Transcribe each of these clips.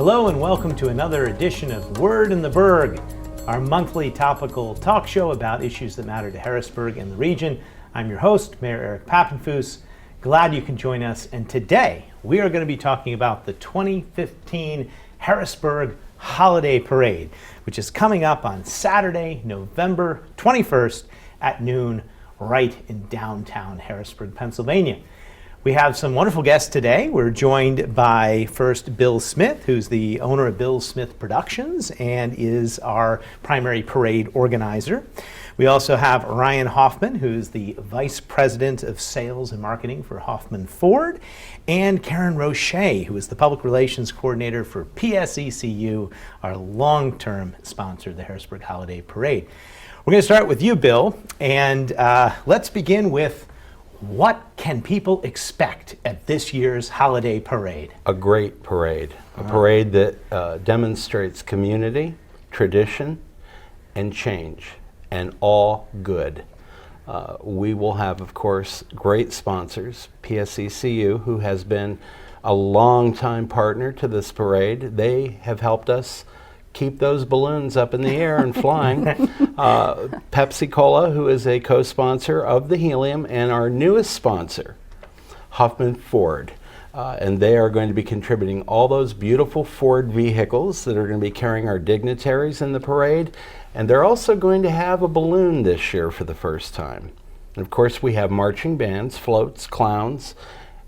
Hello and welcome to another edition of Word in the Burg, our monthly topical talk show about issues that matter to Harrisburg and the region. I'm your host, Mayor Eric Pappenfuss. Glad you can join us. And today we are going to be talking about the 2015 Harrisburg Holiday Parade, which is coming up on Saturday, November 21st at noon, right in downtown Harrisburg, Pennsylvania. We have some wonderful guests today. We're joined by first Bill Smith, who's the owner of Bill Smith Productions and is our primary parade organizer. We also have Ryan Hoffman, who's the Vice President of Sales and Marketing for Hoffman Ford, and Karen Roche, who is the Public Relations Coordinator for PSECU, our long-term sponsor of the Harrisburg Holiday Parade. We're going to start with you, Bill, and let's begin with what can people expect at this year's holiday parade? A great parade. A parade that demonstrates community, tradition, and change, and all good. We will have, of course, great sponsors. PSECU, who has been a long-time partner to this parade. They have helped us keep those balloons up in the air and flying. Pepsi Cola, who is a co-sponsor of the helium, and our newest sponsor, Hoffman Ford. And they are going to be contributing all those beautiful Ford vehicles that are going to be carrying our dignitaries in the parade. And they're also going to have a balloon this year for the first time. And of course, we have marching bands, floats, clowns,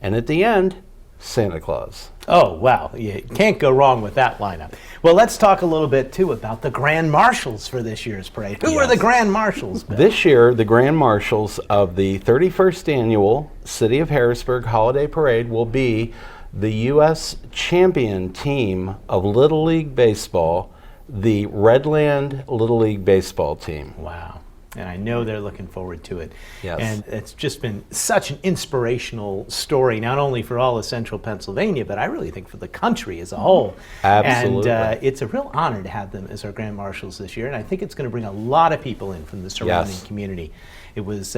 and at the end, Santa Claus. Oh, wow. You can't go wrong with that lineup. Well, let's talk a little bit, too, about the Grand Marshals for this year's parade. Who are the Grand Marshals, Bill? This year, the Grand Marshals of the 31st Annual City of Harrisburg Holiday Parade will be the U.S. champion team of Little League Baseball, the Redland Little League Baseball team. Wow. And I know they're looking forward to it. Yes. And it's just been such an inspirational story, not only for all of central Pennsylvania, but I really think for the country as a whole. Absolutely. And it's a real honor to have them as our Grand Marshals this year. And I think it's going to bring a lot of people in from the surrounding community. It was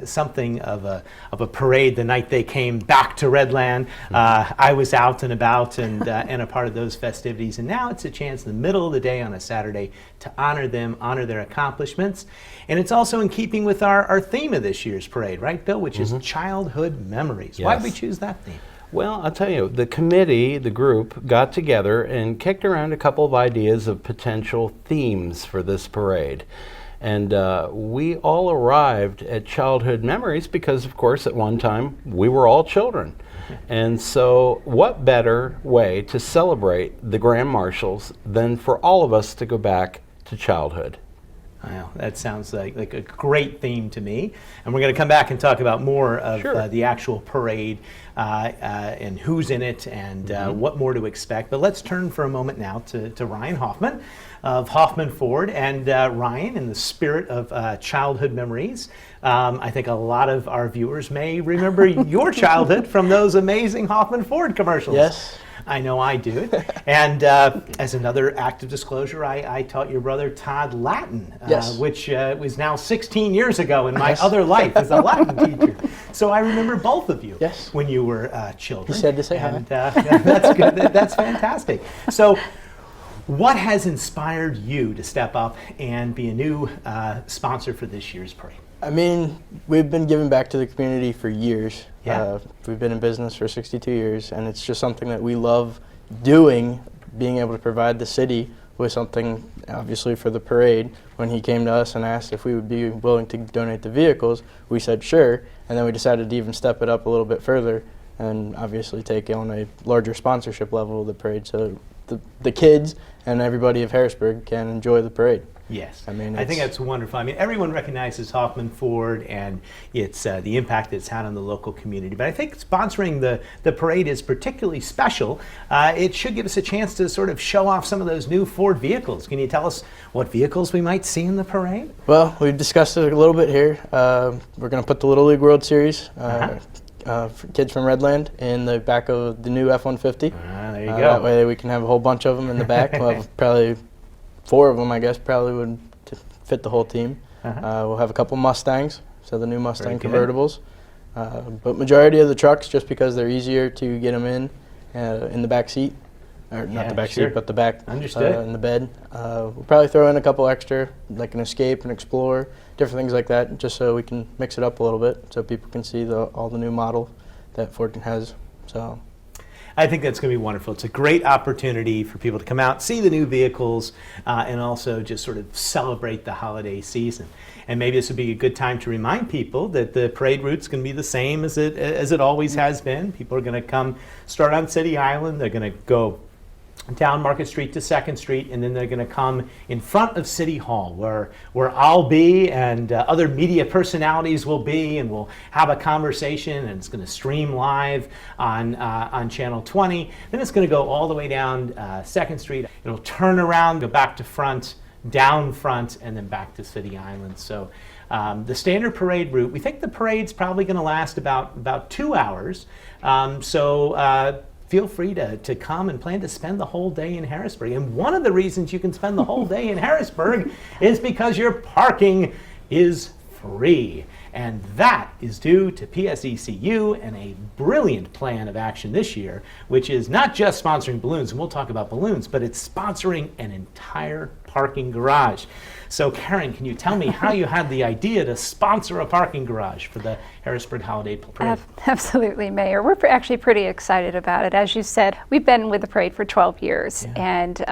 something of a parade the night they came back to Redland. I was out and about and a part of those festivities. And now it's a chance in the middle of the day on a Saturday to honor them, honor their accomplishments. And it's also in keeping with our theme of this year's parade, right, Bill, which is childhood memories. Yes. Why did we choose that theme? Well, I'll tell you, the committee, the group, got together and kicked around a couple of ideas of potential themes for this parade. And we all arrived at childhood memories because, of course, at one time we were all children. And so what better way to celebrate the Grand Marshals than for all of us to go back to childhood? Wow, that sounds like a great theme to me. And we're going to come back and talk about more of the actual parade and who's in it and what more to expect. But let's turn for a moment now to Ryan Hoffman of Hoffman Ford. And Ryan, in the spirit of childhood memories, I think a lot of our viewers may remember your childhood from those amazing Hoffman Ford commercials. Yes. I know I do. And as another act of disclosure, I taught your brother Todd Latin, which was now 16 years ago in my other life as a Latin teacher. So I remember both of you when you were children. He said to say hi. That's good. That's fantastic. So what has inspired you to step up and be a new sponsor for this year's parade? I mean, we've been giving back to the community for years. Yeah. We've been in business for 62 years, and it's just something that we love doing, being able to provide the city with something, obviously, for the parade. When he came to us and asked if we would be willing to donate the vehicles, we said sure, and then we decided to even step it up a little bit further and obviously take on a larger sponsorship level of the parade so the kids and everybody of Harrisburg can enjoy the parade. Yes, I mean, I think that's wonderful. I mean, everyone recognizes Hoffman Ford and it's the impact it's had on the local community. But I think sponsoring the parade is particularly special. It should give us a chance to sort of show off some of those new Ford vehicles. Can you tell us what vehicles we might see in the parade? Well, we've discussed it a little bit here. We're going to put the Little League World Series for kids from Redland in the back of the new F-150. There you go. That way we can have a whole bunch of them in the back. We'll have probably 4 of them, I guess, probably would fit the whole team. We'll have a couple Mustangs, so the new Mustang convertibles. But majority of the trucks, just because they're easier to get them in the back seat, or Yeah, not the back sure. seat, but the back Understood. in the bed. We'll probably throw in a couple extra, like an Escape, an Explorer, different things like that, just so we can mix it up a little bit, so people can see all the new model that Ford has. So. I think that's going to be wonderful. It's a great opportunity for people to come out, see the new vehicles, and also just sort of celebrate the holiday season. And maybe this would be a good time to remind people that the parade route's going to be the same as it always has been. People are going to come, start on City Island. They're going to go down Market Street to 2nd Street, and then they're going to come in front of City Hall, where I'll be and other media personalities will be, and we'll have a conversation, and it's going to stream live on Channel 20. Then it's going to go all the way down 2nd Street. It'll turn around, go back to front, down front, and then back to City Island. So the standard parade route, we think the parade's probably going to last about 2 hours. Feel free to come and plan to spend the whole day in Harrisburg. And one of the reasons you can spend the whole day in Harrisburg is because your parking is free. And that is due to PSECU and a brilliant plan of action this year, which is not just sponsoring balloons, and we'll talk about balloons, but it's sponsoring an entire parking garage. So Karen, can you tell me how you had the idea to sponsor a parking garage for the Harrisburg Holiday Parade? Absolutely, Mayor. We're actually pretty excited about it. As you said, we've been with the parade for 12 years, and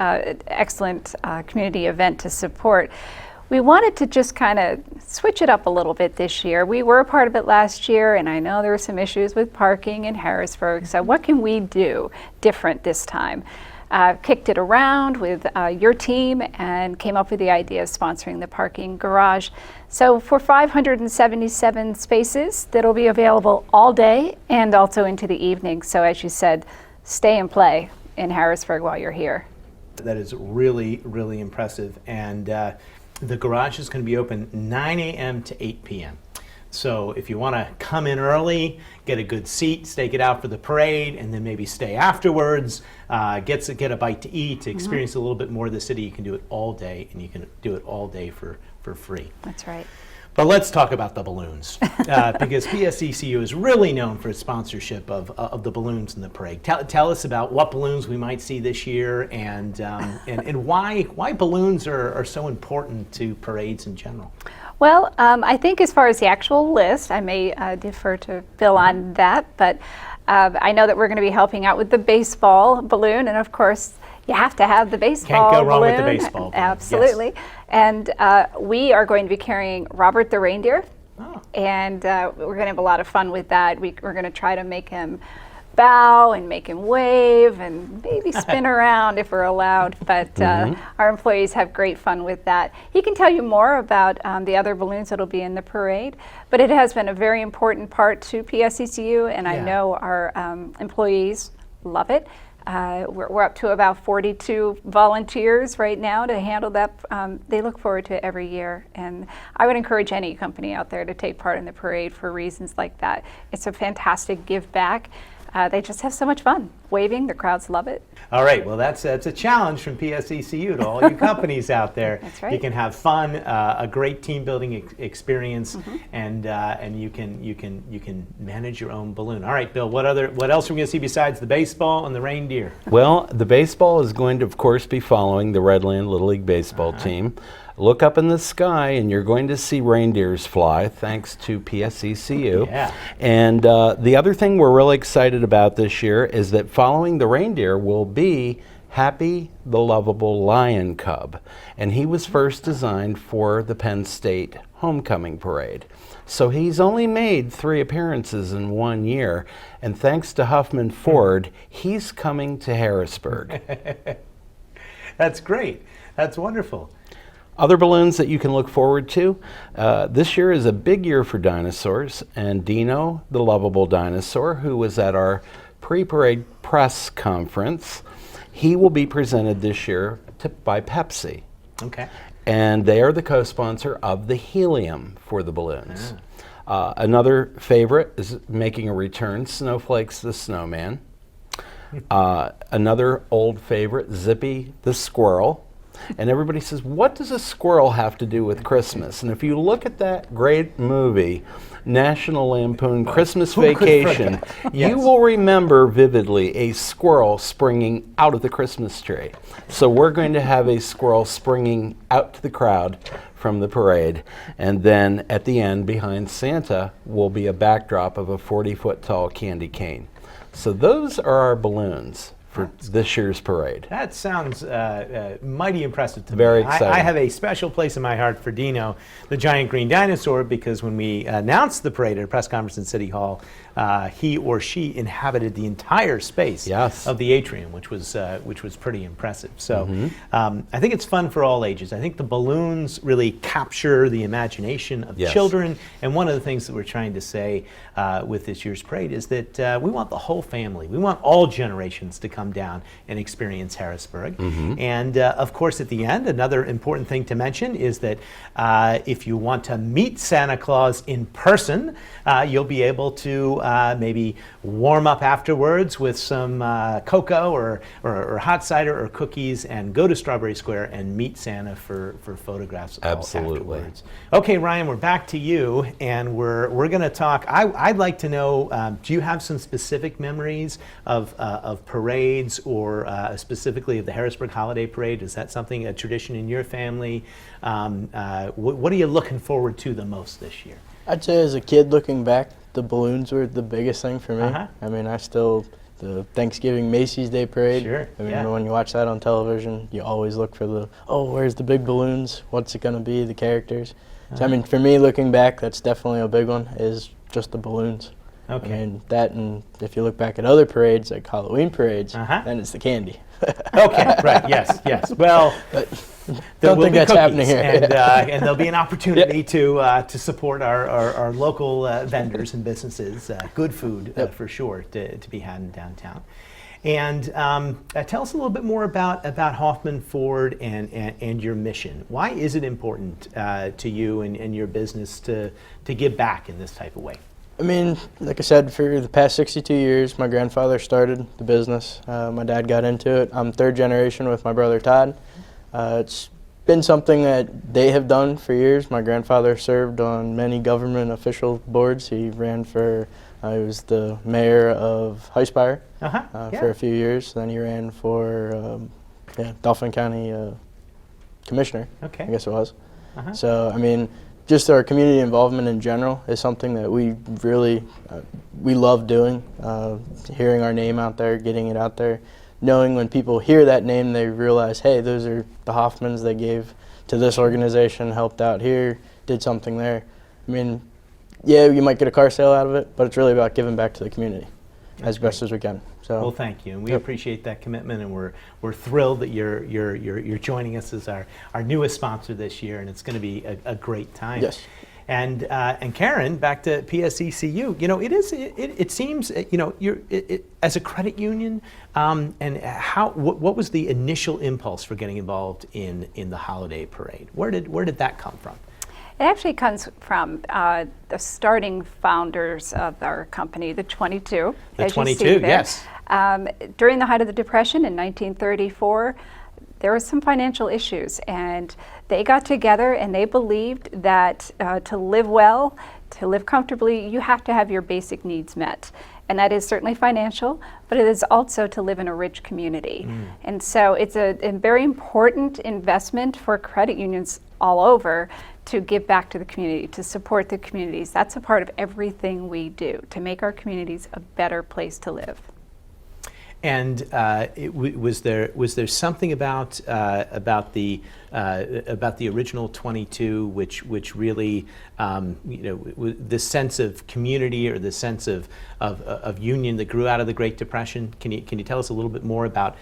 excellent community event to support. We wanted to just kind of switch it up a little bit this year. We were a part of it last year, and I know there were some issues with parking in Harrisburg, so what can we do different this time? Kicked it around with your team and came up with the idea of sponsoring the parking garage. So for 577 spaces that'll be available all day and also into the evening. So as you said, stay and play in Harrisburg while you're here. That is really, really impressive. And the garage is going to be open 9 a.m. to 8 p.m. So if you want to come in early, get a good seat, stake it out for the parade, and then maybe stay afterwards, get a bite to eat, experience a little bit more of the city, you can do it all day, and you can do it all day for free. That's right. But let's talk about the balloons, because PSECU is really known for its sponsorship of the balloons in the parade. Tell us about what balloons we might see this year, and why balloons are so important to parades in general. Well, I think as far as the actual list, I may defer to Bill on that, but I know that we're going to be helping out with the baseball balloon, and of course, you have to have the baseball balloon. Can't go wrong with the baseball balloon. Absolutely. Yes. And we are going to be carrying Robert the reindeer, and we're going to have a lot of fun with that. We're going to try to make him bow and make him wave and maybe spin around if we're allowed, but our employees have great fun with that. He can tell you more about the other balloons that'll be in the parade, but it has been a very important part to PSECU, and I know our employees love it. We're up to about 42 volunteers right now to handle that. They look forward to it every year, and I would encourage any company out there to take part in the parade for reasons like that. It's a fantastic give back. They just have so much fun waving. The crowds love it. All right. Well, that's a challenge from PSECU to all you companies out there. That's right. You can have fun, a great team building experience, and you can manage your own balloon. All right, Bill. What else are we going to see besides the baseball and the reindeer? Well, the baseball is going to, of course, be following the Redland Little League baseball team. Look up in the sky and you're going to see reindeers fly, thanks to PSECU. Yeah. And the other thing we're really excited about this year is that following the reindeer will be Happy the Lovable Lion Cub. And he was first designed for the Penn State Homecoming Parade. So he's only made 3 appearances in 1 year. And thanks to Huffman Ford, he's coming to Harrisburg. That's great. That's wonderful. Other balloons that you can look forward to. This year is a big year for dinosaurs, and Dino, the lovable dinosaur, who was at our pre-parade press conference, he will be presented this year by Pepsi. Okay. And they are the co-sponsor of the helium for the balloons. Another favorite is making a return, Snowflakes the Snowman. Another old favorite, Zippy the Squirrel. And everybody says, what does a squirrel have to do with Christmas? And if you look at that great movie, National Lampoon Christmas Vacation, Yes. you will remember vividly a squirrel springing out of the Christmas tree. So we're going to have a squirrel springing out to the crowd from the parade. And then at the end, behind Santa, will be a backdrop of a 40-foot tall candy cane. So those are our balloons for this year's parade. That sounds mighty impressive to Very me. exciting. I have a special place in my heart for Dino, the giant green dinosaur, because when we announced the parade at a press conference in City Hall, he or she inhabited the entire space Yes. of the atrium, which was pretty impressive. So I think it's fun for all ages. I think the balloons really capture the imagination of Yes. children. And one of the things that we're trying to say with this year's parade is that we want the whole family, we want all generations to come down and experience Harrisburg. And of course, at the end, another important thing to mention is that if you want to meet Santa Claus in person, you'll be able to maybe warm up afterwards with some cocoa or hot cider or cookies and go to Strawberry Square and meet Santa for photographs Absolutely. afterwards. Okay, Ryan, we're back to you, and we're going to talk. I'd like to know, do you have some specific memories of parades or specifically of the Harrisburg Holiday Parade? Is that something, a tradition in your family? What are you looking forward to the most this year? I'd say as a kid looking back, the balloons were the biggest thing for me. I mean, the Thanksgiving Macy's Day Parade. Sure, I mean, yeah. when you watch that on television, you always look for where's the big balloons? What's it going to be, the characters? So, I mean, for me, looking back, that's definitely a big one, is just the balloons. Okay. I mean, that, and if you look back at other parades, like Halloween parades, then it's the candy. Okay, right, yes. Well, there Don't will think be that's cookies, happening here. and there'll be an opportunity to support our local vendors and businesses. Good food for sure to be had in downtown. And tell us a little bit more about Hoffman Ford and your mission. Why is it important to you and your business to give back in this type of way? I mean, like I said, for the past 62 years, my grandfather started the business. My dad got into it. I'm third generation with my brother Todd. It's been something that they have done for years. My grandfather served on many government official boards. He ran for, he was the mayor of Harrisburg for a few years. Then he ran for Dauphin County commissioner, I guess it was. So, I mean, just our community involvement in general is something that we really, we love doing. Hearing our name out there, getting it out there, knowing when people hear that name, they realize, hey, those are the Hoffmans. They gave to this organization, helped out here, did something there. I mean, yeah, you might get a car sale out of it, but it's really about giving back to the community as best as we can. So, well, thank you, and we appreciate that commitment, and we're thrilled that you're joining us as our newest sponsor this year, and it's going to be a great time. Yes. And Karen, back to PSECU. You know, it seems you're as a credit union, and what was the initial impulse for getting involved in the holiday parade? Where did that come from? It actually comes from the starting founders of our company, the 22. The as 22, you see there. yes. During the height of the Depression in 1934, there were some financial issues, and they got together and they believed that to live well, to live comfortably, you have to have your basic needs met. And that is certainly financial, but it is also to live in a rich community. And so it's a very important investment for credit unions all over to give back to the community, to support the communities. That's a part of everything we do, to make our communities a better place to live. And was there something about the original 22 which really the sense of community or the sense of union that grew out of the Great Depression? Can you tell us a little bit more about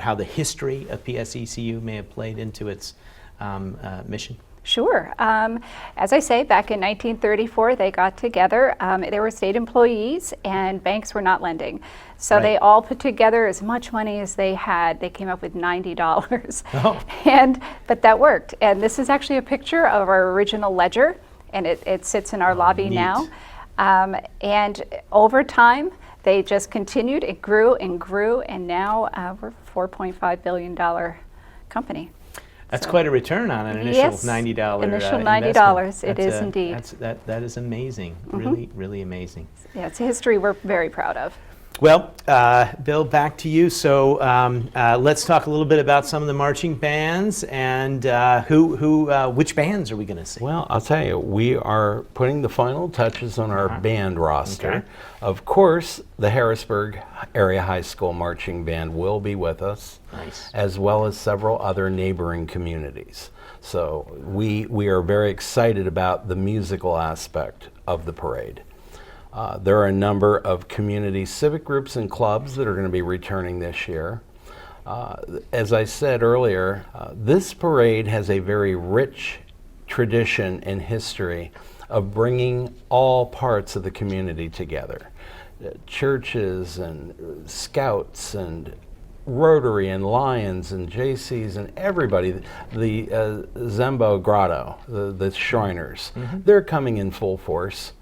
how the history of PSECU may have played into its mission? Sure. As I say, back in 1934, they got together. They were state employees, and banks were not lending. So they all put together as much money as they had. They came up with $90. Oh. But that worked. And this is actually a picture of our original ledger, and it sits in our lobby neat. now. And over time, they just continued. It grew and grew, and now we're a $4.5 billion company. That's quite a return on an initial Yes, $90 initial investment. $90. It is indeed. That is amazing. Really, really amazing. Yeah, it's a history we're very proud of. Well, Bill, back to you. So let's talk a little bit about some of the marching bands and which bands are we going to see? Well, I'll tell you, we are putting the final touches on our band roster. Okay. Of course, the Harrisburg Area High School Marching Band will be with us, Nice. as well as several other neighboring communities. So we are very excited about the musical aspect of the parade. There are a number of community civic groups and clubs that are going to be returning this year. As I said earlier, this parade has a very rich tradition and history of bringing all parts of the community together. Churches and scouts and Rotary and Lions and JCs and everybody, the Zembo Grotto, the Shriners, they're coming in full force.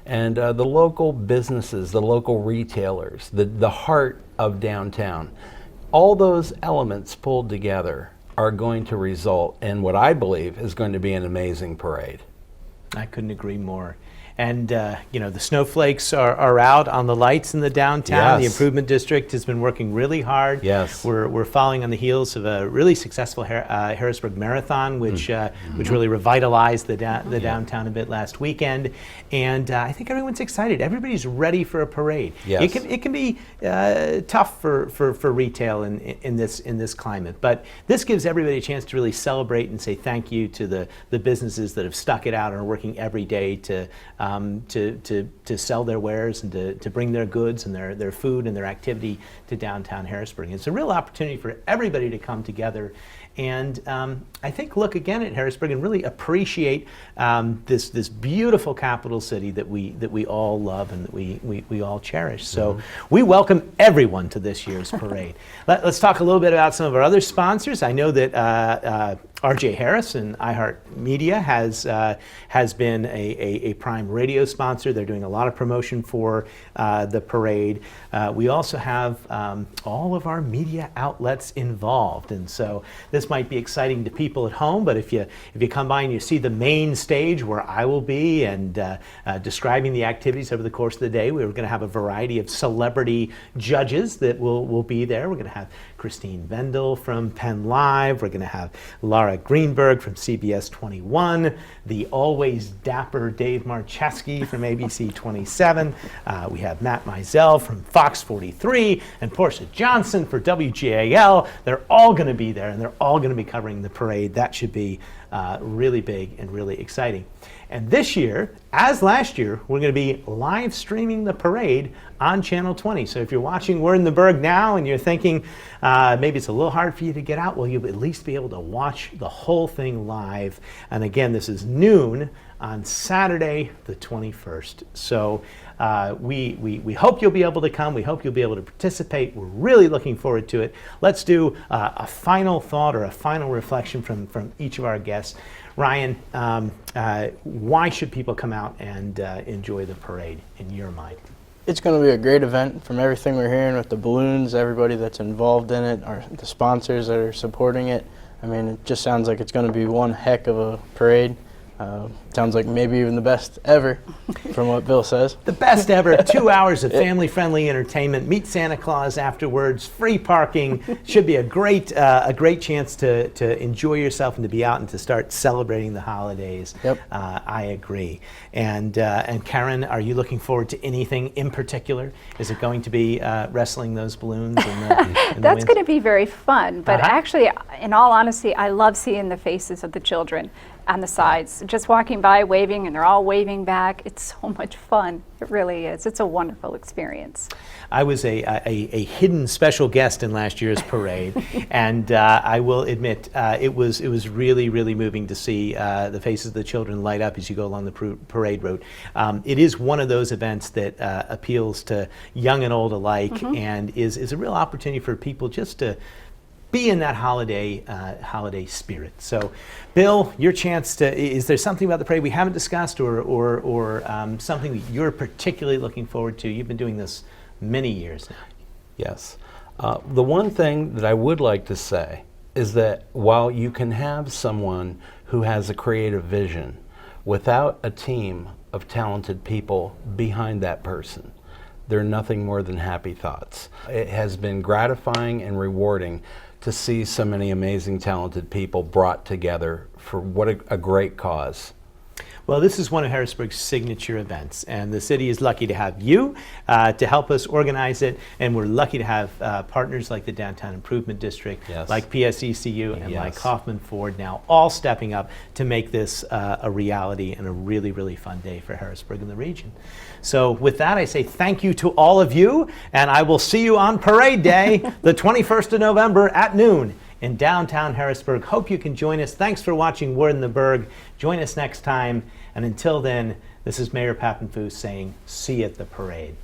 And the local businesses, the local retailers, the heart of downtown, all those elements pulled together are going to result in what I believe is going to be an amazing parade. I couldn't agree more. And, the snowflakes are out on the lights in the downtown. The Yes. Improvement District has been working really hard. Yes. We're following on the heels of a really successful Harrisburg Marathon, which really revitalized the downtown a bit last weekend. And I think everyone's excited. Everybody's ready for a parade. Yes. It can be tough for retail in this climate, but this gives everybody a chance to really celebrate and say thank you to the businesses that have stuck it out and are working every day to sell their wares and to bring their goods and their food and their activity to downtown Harrisburg. It's a real opportunity for everybody to come together and I think look again at Harrisburg and really appreciate this beautiful capital city that we all love and that we all cherish. So we welcome everyone to this year's parade. Let's talk a little bit about some of our other sponsors. I know that RJ Harris and iHeartMedia has been a prime radio sponsor. They're doing a lot of promotion for the parade. We also have all of our media outlets involved, and so this might be exciting to people at home. But if you come by and you see the main stage where I will be and describing the activities over the course of the day, we're going to have a variety of celebrity judges that will be there. We're going to have Christine Vendel from Penn Live. We're going to have Laura Greenberg from CBS 21, the always dapper Dave Marcheski from ABC 27. We have Matt Mizell from Fox 43 and Portia Johnson for WGAL. They're all going to be there and they're all going to be covering the parade. That should be really big and really exciting. And this year, as last year, we're going to be live streaming the parade on Channel 20. So if you're watching We're in the Burg now and you're thinking maybe it's a little hard for you to get out, well, you'll at least be able to watch the whole thing live. And again, this is noon on Saturday, the 21st. So we hope you'll be able to come. We hope you'll be able to participate. We're really looking forward to it. Let's do a final thought or a final reflection from each of our guests. Ryan, why should people come out and enjoy the parade in your mind? It's going to be a great event from everything we're hearing with the balloons, everybody that's involved in it, the sponsors that are supporting it. I mean, it just sounds like it's going to be one heck of a parade. Sounds like maybe even the best ever, from what Bill says. The best ever, 2 hours of family-friendly entertainment, meet Santa Claus afterwards, free parking. Should be a great chance to enjoy yourself and to be out and to start celebrating the holidays. Yep. I agree. And Karen, are you looking forward to anything in particular? Is it going to be wrestling those balloons? That's going to be very fun. But actually, in all honesty, I love seeing the faces of the children on the sides, just walking by, waving, and they're all waving back. It's so much fun. It really is. It's a wonderful experience. I was a hidden special guest in last year's parade, and I will admit it was really, really moving to see the faces of the children light up as you go along the parade route. It is one of those events that appeals to young and old alike, and is a real opportunity for people just to be in that holiday spirit. So, Bill, your chance to, is there something about the parade we haven't discussed or something that you're particularly looking forward to? You've been doing this many years now. Yes. The one thing that I would like to say is that while you can have someone who has a creative vision, without a team of talented people behind that person, they're nothing more than happy thoughts. It has been gratifying and rewarding to see so many amazing, talented people brought together for what a great cause. Well, this is one of Harrisburg's signature events, and the city is lucky to have you to help us organize it, and we're lucky to have partners like the Downtown Improvement District, Yes. like PSECU, and Yes. like Hoffman Ford now all stepping up to make this a reality and a really, really fun day for Harrisburg and the region. So with that, I say thank you to all of you, and I will see you on Parade Day, the 21st of November at noon in downtown Harrisburg. Hope you can join us. Thanks for watching Word in the Burg. Join us next time. And until then, this is Mayor Papenfuss saying, see you at the parade.